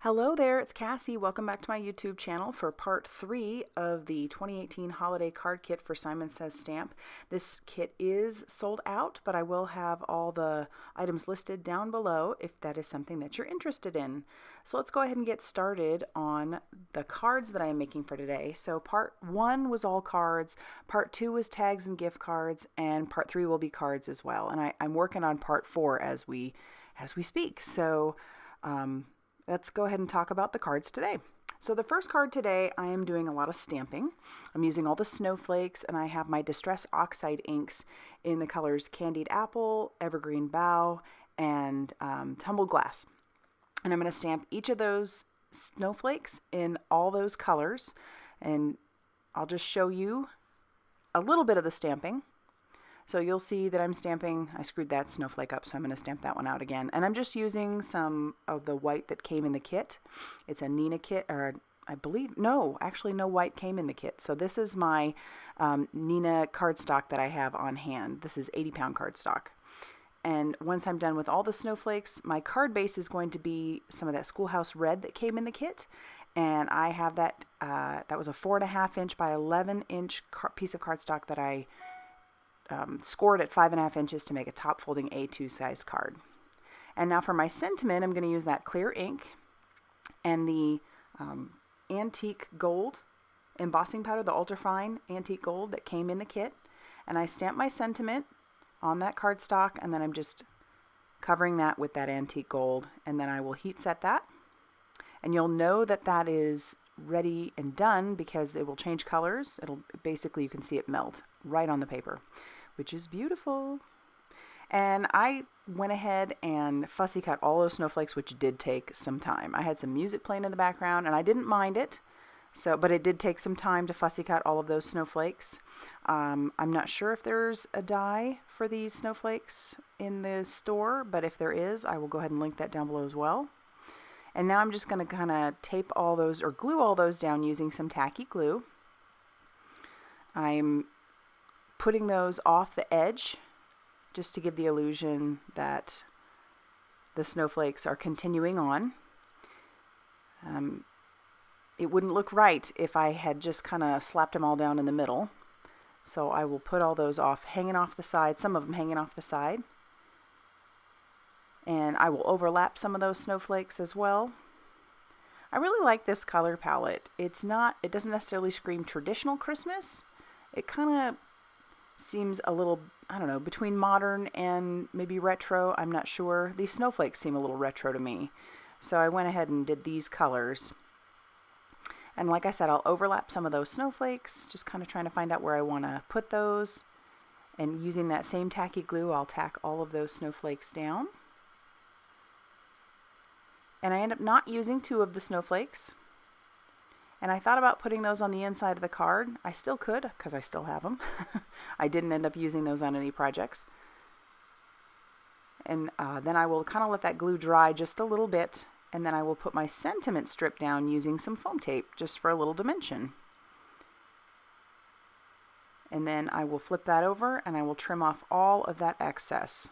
Hello there, it's Cassie. Welcome back to my YouTube channel for part 3 of the 2018 holiday card kit for Simon Says Stamp. This kit is sold out, but I will have all the items listed down below if that is something that you're interested in. So let's go ahead and get started on the cards that I am making for today. So part 1 was all cards, part 2 was tags and gift cards, and part 3 will be cards as well. And I'm working on part 4 as we speak. So let's go ahead and talk about the cards today. So the first card today, I am doing a lot of stamping. I'm using all the snowflakes, and I have my Distress Oxide inks in the colors Candied Apple, Evergreen Bough, and Tumbled Glass. And I'm going to stamp each of those snowflakes in all those colors, and I'll just show you a little bit of the stamping. So you'll see that I'm stamping, I screwed that snowflake up, so I'm going to stamp that one out again. And I'm just using some of the white that came in the kit. It's a Nina kit, or I believe, no white came in the kit. So this is my Nina cardstock that I have on hand. This is 80-pound cardstock. And once I'm done with all the snowflakes, my card base is going to be some of that Schoolhouse Red that came in the kit. And I have that, that was a 4.5 inch by 11 inch piece of cardstock that I scored at 5.5 inches to make a top folding A2 size card. And now for my sentiment, I'm going to use that clear ink and the antique gold embossing powder, the ultrafine antique gold that came in the kit. And I stamp my sentiment on that cardstock, and then I'm just covering that with that antique gold, and then I will heat set that. And you'll know that that is ready and done because it will change colors. It'll basically, you can see it melt right on the paper, which is beautiful. And I went ahead and fussy cut all those snowflakes, which did take some time. I had some music playing in the background, and I didn't mind it. But it did take some time to fussy cut all of those snowflakes. I'm not sure if there's a die for these snowflakes in the store, but if there is, I will go ahead and link that down below as well. And now I'm just going to kind of tape all those, or glue all those down using some tacky glue. I'm putting those off the edge just to give the illusion that the snowflakes are continuing on. It wouldn't look right if I had just kind of slapped them all down in the middle. So I will put all those off, hanging off the side, some of them hanging off the side. And I will overlap some of those snowflakes as well. I really like this color palette. It doesn't necessarily scream traditional Christmas. It kind of seems a little, I don't know, between modern and maybe retro. I'm not sure. These snowflakes seem a little retro to me. So I went ahead and did these colors. And like I said, I'll overlap some of those snowflakes, just kind of trying to find out where I want to put those. And using that same tacky glue, I'll tack all of those snowflakes down. And I end up not using 2 of the snowflakes. And I thought about putting those on the inside of the card. I still could, because I still have them. I didn't end up using those on any projects. And then I will kind of let that glue dry just a little bit. And then I will put my sentiment strip down using some foam tape, just for a little dimension. And then I will flip that over, and I will trim off all of that excess.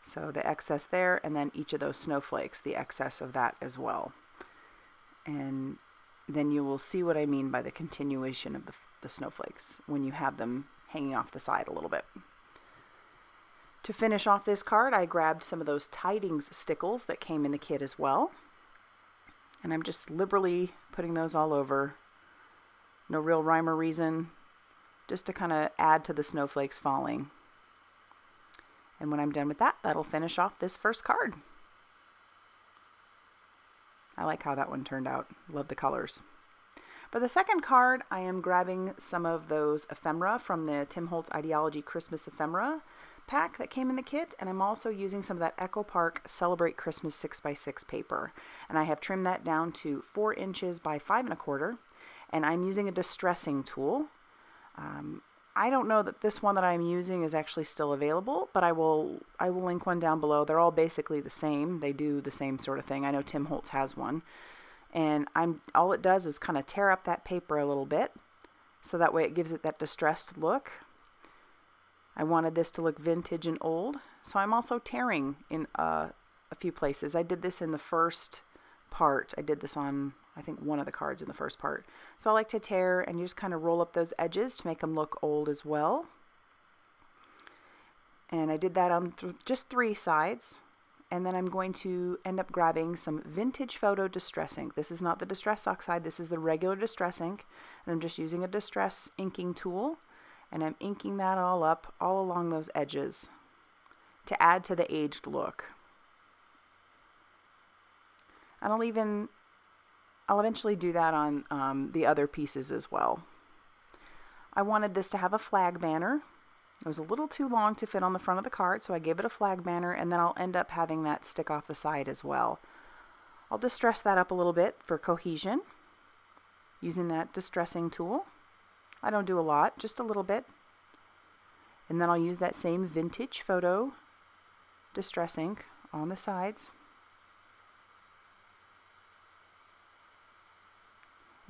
So the excess there, and then each of those snowflakes, the excess of that as well. And then you will see what I mean by the continuation of the snowflakes when you have them hanging off the side a little bit. To finish off this card, I grabbed some of those Tidings stickles that came in the kit as well. And I'm just liberally putting those all over. No real rhyme or reason, just to kind of add to the snowflakes falling. And when I'm done with that, that'll finish off this first card. I like how that one turned out. Love the colors. For the second card, I am grabbing some of those ephemera from the Tim Holtz Ideology Christmas ephemera pack that came in the kit, and I'm also using some of that Echo Park Celebrate Christmas 6x6 paper. And I have trimmed that down to 4 inches by 5.25, and I'm using a distressing tool. I don't know that this one that I'm using is actually still available, but I will link one down below. They're all basically the same. They do the same sort of thing. I know Tim Holtz has one. And all it does is kind of tear up that paper a little bit, so that way it gives it that distressed look. I wanted this to look vintage and old, so I'm also tearing in a few places. I did this in the first part. I did this on, I think, one of the cards in the first part. So I like to tear and just kind of roll up those edges to make them look old as well. And I did that on just 3 sides. And then I'm going to end up grabbing some vintage photo distress ink. This is not the distress oxide, this is the regular distress ink. And I'm just using a distress inking tool. And I'm inking that all up, all along those edges to add to the aged look. And I'll eventually do that on the other pieces as well. I wanted this to have a flag banner. It was a little too long to fit on the front of the card, so I gave it a flag banner, and then I'll end up having that stick off the side as well. I'll distress that up a little bit for cohesion using that distressing tool. I don't do a lot, just a little bit. And then I'll use that same vintage photo distress ink on the sides.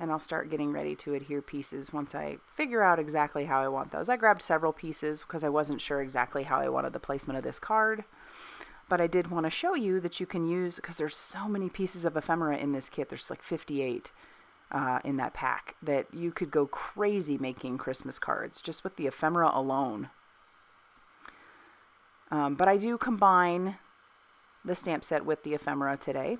And I'll start getting ready to adhere pieces once I figure out exactly how I want those. I grabbed several pieces because I wasn't sure exactly how I wanted the placement of this card. But I did want to show you that you can use, because there's so many pieces of ephemera in this kit, there's like 58 in that pack, that you could go crazy making Christmas cards just with the ephemera alone. But I do combine the stamp set with the ephemera today.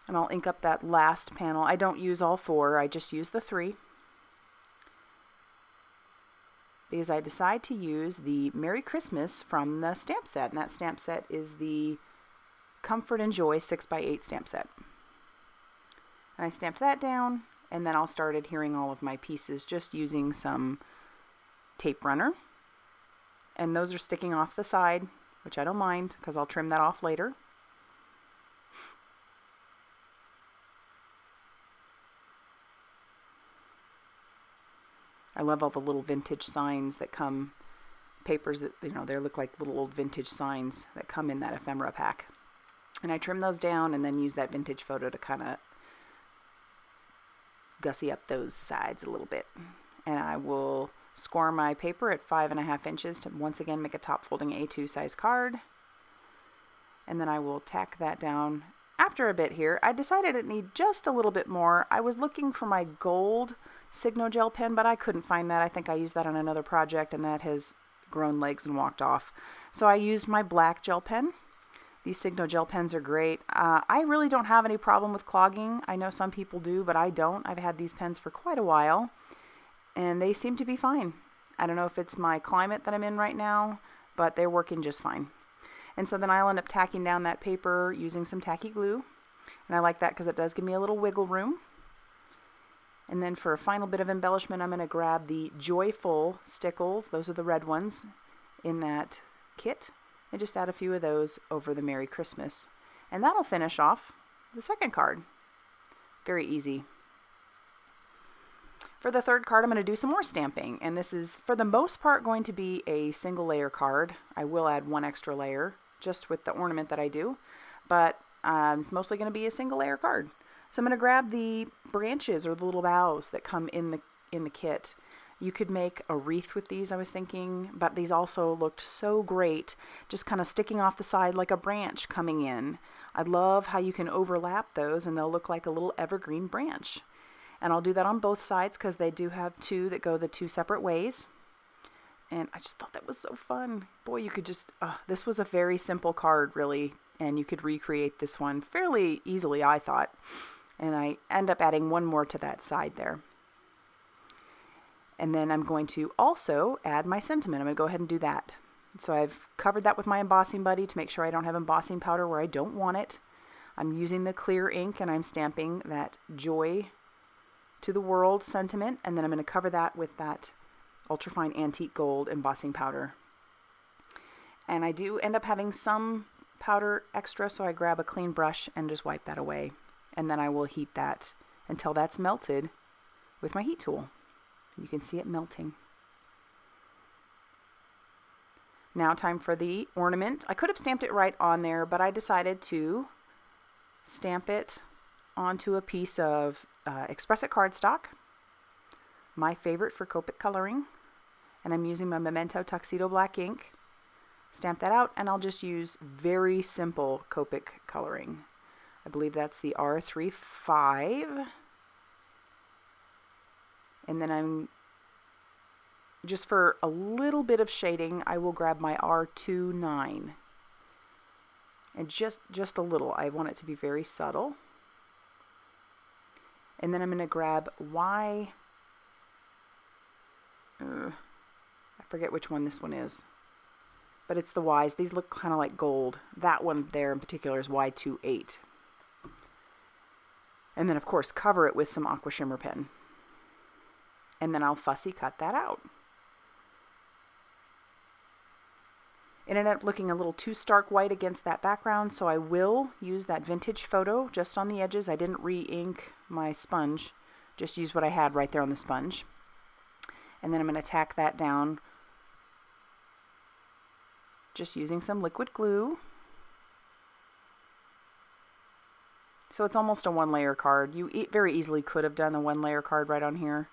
And I'll ink up that last panel. I don't use all 4, I just use the 3. Because I decide to use the Merry Christmas from the stamp set. And that stamp set is the Comfort and Joy 6x8 stamp set. And I stamped that down, and then I'll start adhering all of my pieces just using some tape runner. And those are sticking off the side, which I don't mind because I'll trim that off later. I love all the little vintage signs that come, papers that, they look like little old vintage signs that come in that ephemera pack. And I trim those down and then use that vintage photo to kind of gussy up those sides a little bit. And I will score my paper at 5.5 inches to once again make a top folding A2 size card. And then I will tack that down. After a bit here, I decided it needed just a little bit more. I was looking for my gold Signo gel pen, but I couldn't find that. I think I used that on another project and that has grown legs and walked off. So I used my black gel pen. These Signo gel pens are great. I really don't have any problem with clogging. I know some people do, but I don't. I've had these pens for quite a while and they seem to be fine. I don't know if it's my climate that I'm in right now, but they're working just fine. And so then I'll end up tacking down that paper using some tacky glue. And I like that because it does give me a little wiggle room. And then for a final bit of embellishment, I'm going to grab the Joyful stickles. Those are the red ones in that kit. And just add a few of those over the Merry Christmas. And that'll finish off the second card. Very easy. For the third card, I'm going to do some more stamping. And this is, for the most part, going to be a single layer card. I will add one extra layer just with the ornament that I do. But it's mostly going to be a single layer card. So I'm going to grab the branches or the little boughs that come in the kit. You could make a wreath with these, I was thinking, but these also looked so great, just kind of sticking off the side like a branch coming in. I love how you can overlap those and they'll look like a little evergreen branch. And I'll do that on both sides because they do have 2 that go the 2 separate ways. And I just thought that was so fun. Boy, you could just, this was a very simple card, really, and you could recreate this one fairly easily, I thought. And I end up adding one more to that side there. And then I'm going to also add my sentiment. I'm going to go ahead and do that. So I've covered that with my embossing buddy to make sure I don't have embossing powder where I don't want it. I'm using the clear ink and I'm stamping that Joy to the World sentiment. And then I'm going to cover that with that ultrafine antique gold embossing powder. And I do end up having some powder extra, so I grab a clean brush and just wipe that away. And then I will heat that until that's melted with my heat tool. You can see it melting. Now time for the ornament. I could have stamped it right on there, but I decided to stamp it onto a piece of Express It cardstock, my favorite for Copic coloring. And I'm using my Memento Tuxedo Black ink. stamp that out, and I'll just use very simple Copic coloring. I believe that's the R35. And then I'm just for a little bit of shading, I will grab my R29. And just a little. I want it to be very subtle. And then I'm going to grab Y. I forget which one this one is. But it's the Ys. These look kind of like gold. That one there in particular is Y28. And then, of course, cover it with some aqua shimmer pen. And then I'll fussy cut that out. It ended up looking a little too stark white against that background, so I will use that vintage photo just on the edges. I didn't re-ink my sponge, just use what I had right there on the sponge. And then I'm going to tack that down just using some liquid glue. So it's almost a one-layer card. You very easily could have done the one-layer card right on here.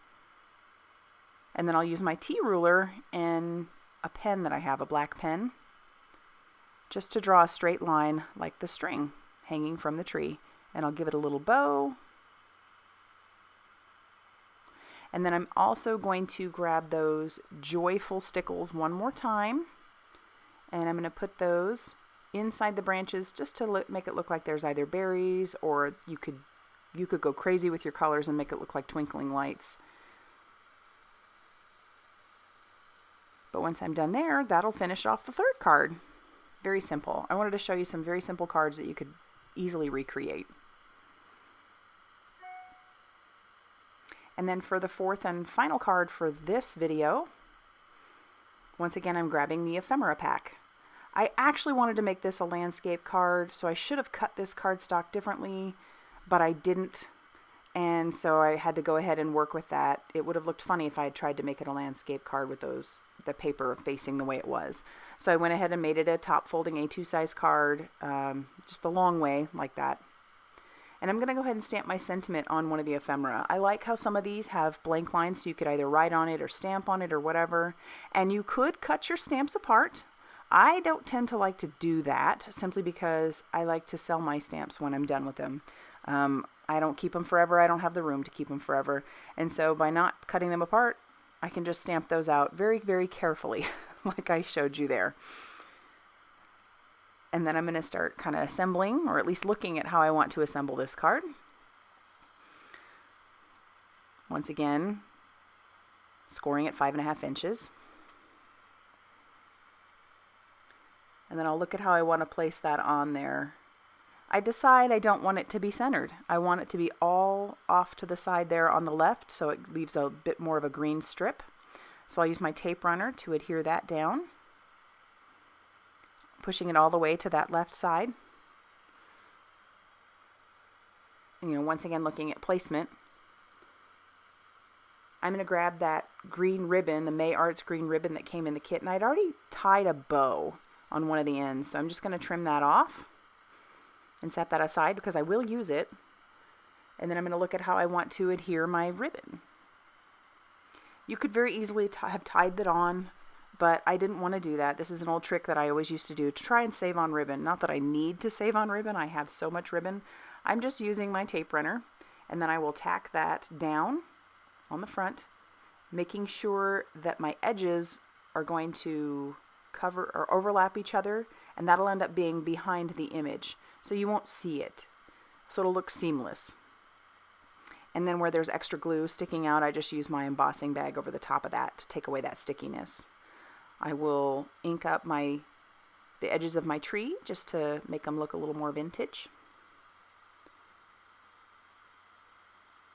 And then I'll use my T-ruler and a pen that I have, a black pen, just to draw a straight line like the string hanging from the tree. And I'll give it a little bow. And then I'm also going to grab those joyful stickles one more time. And I'm going to put those inside the branches just to make it look like there's either berries, or you could go crazy with your colors and make it look like twinkling lights. But once I'm done there, that'll finish off the third card. Very simple. I wanted to show you some very simple cards that you could easily recreate. And then for the fourth and final card for this video, once again, I'm grabbing the ephemera pack. I actually wanted to make this a landscape card, so I should have cut this cardstock differently, but I didn't. And so I had to go ahead and work with that. It would have looked funny if I had tried to make it a landscape card with the paper facing the way it was. So I went ahead and made it a top folding A2 size card, just a long way like that. And I'm going to go ahead and stamp my sentiment on one of the ephemera. I like how some of these have blank lines, so you could either write on it or stamp on it or whatever. And you could cut your stamps apart. I don't tend to like to do that, simply because I like to sell my stamps when I'm done with them. I don't keep them forever. I don't have the room to keep them forever. And so by not cutting them apart, I can just stamp those out very, very carefully, like I showed you there. And then I'm going to start kind of assembling, or at least looking at how I want to assemble this card. Once again, scoring at 5.5 inches. And then I'll look at how I want to place that on there. I decide I don't want it to be centered. I want it to be all off to the side there on the left, so it leaves a bit more of a green strip. So I'll use my tape runner to adhere that down, pushing it all the way to that left side. And, once again, looking at placement. I'm going to grab that green ribbon, the May Arts green ribbon that came in the kit, and I'd already tied a bow on one of the ends, so I'm just going to trim that off and set that aside because I will use it. And then I'm going to look at how I want to adhere my ribbon. You could very easily have tied that on, but I didn't want to do that. This is an old trick that I always used to do to try and save on ribbon. Not that I need to save on ribbon. I have so much ribbon. I'm just using my tape runner, and then I will tack that down on the front, making sure that my edges are going to cover or overlap each other, and that'll end up being behind the image, so you won't see it. So it'll look seamless. And then where there's extra glue sticking out, I just use my embossing bag over the top of that to take away that stickiness. I will ink up the edges of my tree just to make them look a little more vintage.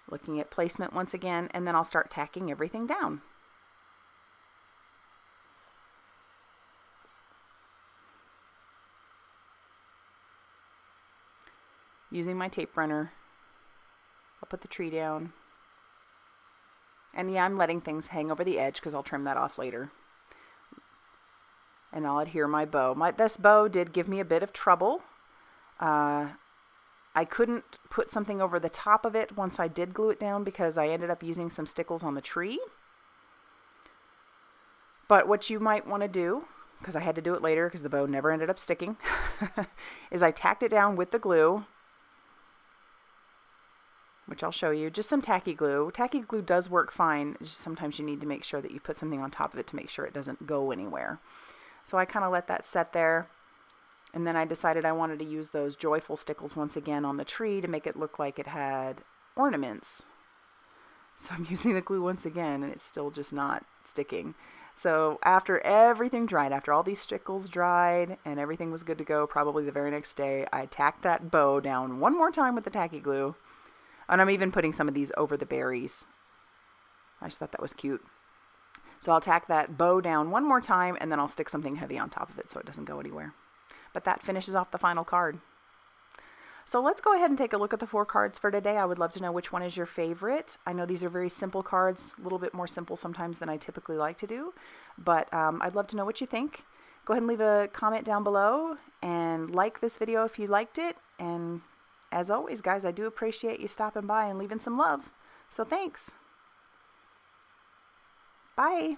Looking at placement once again, and then I'll start tacking everything down. Using my tape runner, I'll put the tree down. And yeah, I'm letting things hang over the edge because I'll trim that off later. And I'll adhere my bow. This bow did give me a bit of trouble. I couldn't put something over the top of it once I did glue it down because I ended up using some stickles on the tree. But what you might want to do because I had to do it later because the bow never ended up sticking, is I tacked it down with the glue, which I'll show you. Just some tacky glue. Tacky glue does work fine. It's just sometimes you need to make sure that you put something on top of it to make sure it doesn't go anywhere. So I kind of let that set there. And then I decided I wanted to use those joyful stickles once again on the tree to make it look like it had ornaments. So I'm using the glue once again, and it's still just not sticking. So after everything dried, after all these stickles dried and everything was good to go, probably the very next day, I tacked that bow down one more time with the tacky glue. And I'm even putting some of these over the berries. I just thought that was cute. So I'll tack that bow down one more time, and then I'll stick something heavy on top of it so it doesn't go anywhere. But that finishes off the final card. So let's go ahead and take a look at the 4 cards for today. I would love to know which one is your favorite. I know these are very simple cards, a little bit more simple sometimes than I typically like to do. But I'd love to know what you think. Go ahead and leave a comment down below and like this video if you liked it. And as always, guys, I do appreciate you stopping by and leaving some love. So thanks. Bye.